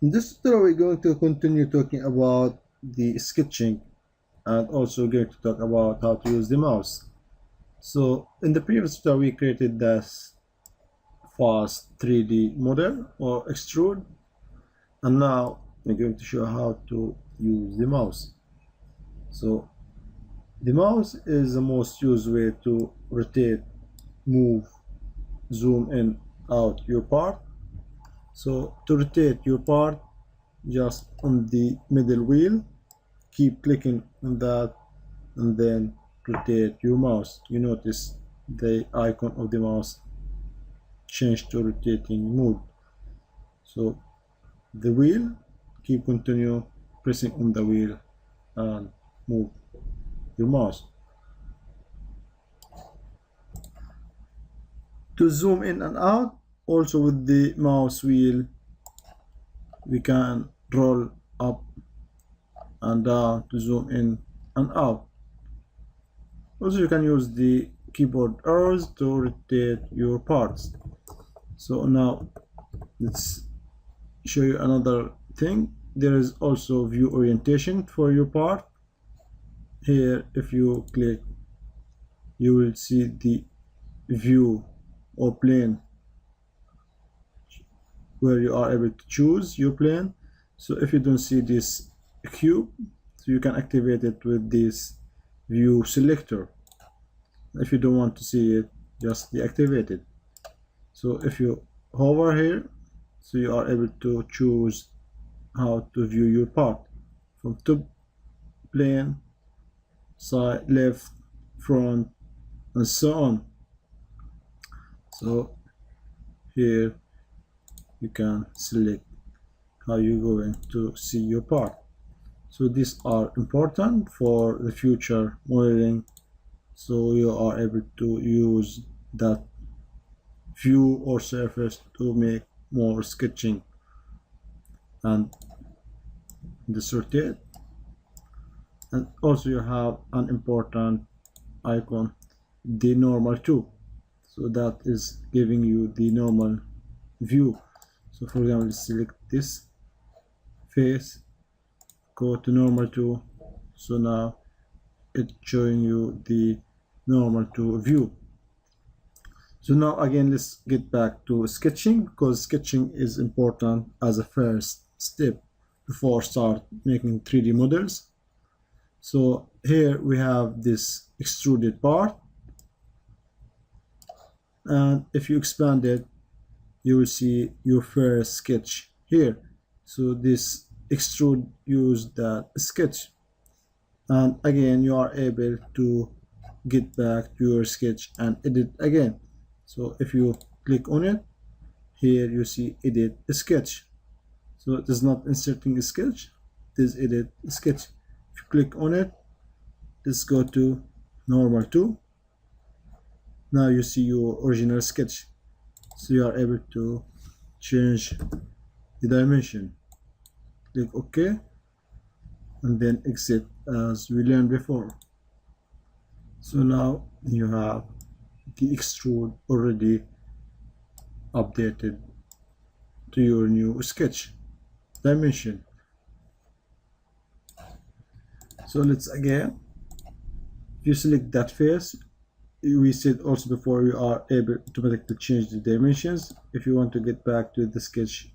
In this tutorial, we're going to continue talking about the sketching and also going to talk about how to use the mouse. So in the previous tutorial, we created this fast 3D model or extrude, and now we're going to show how to use the mouse. So the mouse is the most used way to rotate, move, zoom in, out your part. So to rotate your part, just on the middle wheel, keep clicking on that and then rotate your mouse. You notice the icon of the mouse change to rotating mode. So the wheel, keep continue pressing on the wheel and move your mouse. To zoom in and out, also with the mouse wheel, we can roll up and down to zoom in and out. Also, you can use the keyboard arrows to rotate your parts. So now let's show you another thing. There is also view orientation for your part. Here, if you click, you will see the view or plane where you are able to choose your plane. So if you don't see this cube, so you can activate it with this view selector. If you don't want to see it, just deactivate it. So if you hover here, so you are able to choose how to view your part from top, plane, side, left, front, and so on. So here you can select how you're going to see your part. So these are important for the future modeling, so you are able to use that view or surface to make more sketching. And this rotate, and also you have an important icon, the normal to, so that is giving you the normal view. So for example, select this face, go to normal to, so now it's showing you the normal to view. So now again, let's get back to sketching, because sketching is important as a first step before start making 3D models. So here we have this extruded part, and if you expand it, you will see your first sketch here. So this extrude use that sketch, and again you are able to get back to your sketch and edit again. So if you click on it, here you see edit sketch. So it is not inserting a sketch, it is edit sketch. If you click on it, let's go to normal to. Now you see your original sketch. So you are able to change the dimension. Click OK and then exit as we learned before. So now you have the extrude already updated to your new sketch dimension. So let's again, if you select that face, we said also before, you are able to automatically change the dimensions. If you want to get back to the sketch,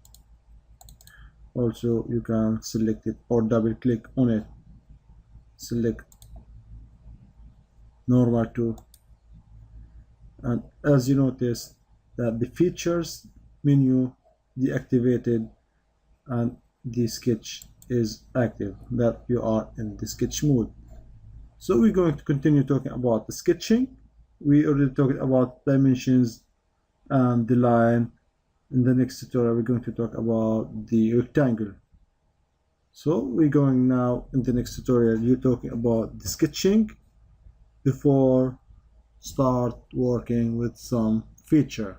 also you can select it or double click on it, select normal to, and as you notice that the features menu deactivated and the sketch is active, that you are in the sketch mode. So we're going to continue talking about the sketching. We already talked about dimensions and the line. In the next tutorial, we're going to talk about the rectangle. So we're going now in the next tutorial, you're talking about the sketching before start working with some feature.